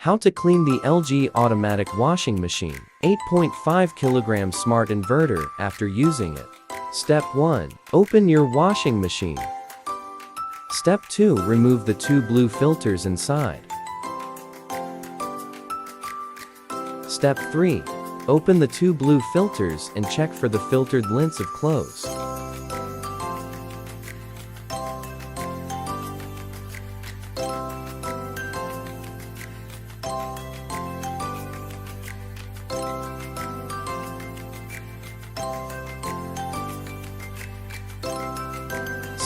How to clean the LG automatic washing machine, 8.5 kg Smart Inverter after using it. Step 1. Open your washing machine. Step 2. Remove the two blue filters inside. Step 3. Open the two blue filters and check for the filtered lints of clothes.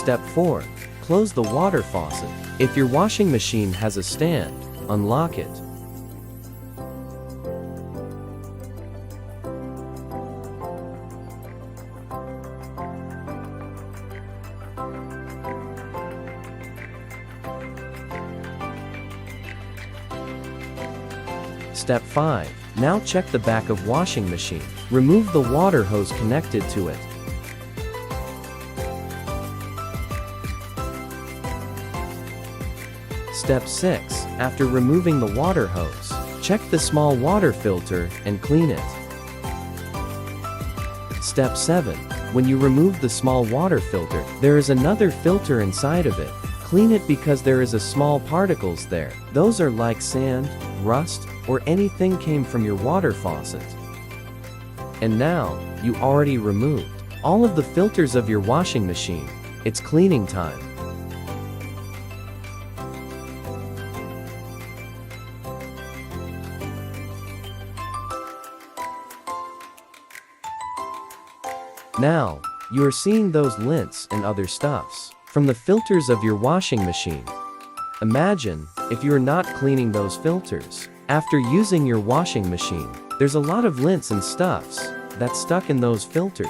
Step 4. Close the water faucet. If your washing machine has a stand, unlock it. Step 5. Now check the back of washing machine. Remove the water hose connected to it. Step 6. After removing the water hose, check the small water filter and clean it. Step 7. When you remove the small water filter, there is another filter inside of it. Clean it because there is a small particles there. Those are like sand, rust, or anything came from your water faucet. And now, you already removed all of the filters of your washing machine. It's cleaning time. Now, you are seeing those lints and other stuffs from the filters of your washing machine. Imagine if you are not cleaning those filters. After using your washing machine, there's a lot of lints and stuffs that's stuck in those filters.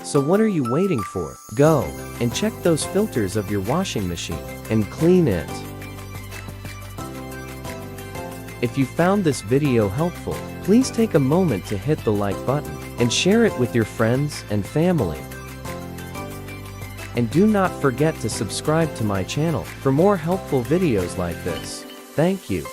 So what are you waiting for? Go and check those filters of your washing machine and clean it. If you found this video helpful, please take a moment to hit the like button and share it with your friends and family. And do not forget to subscribe to my channel for more helpful videos like this. Thank you.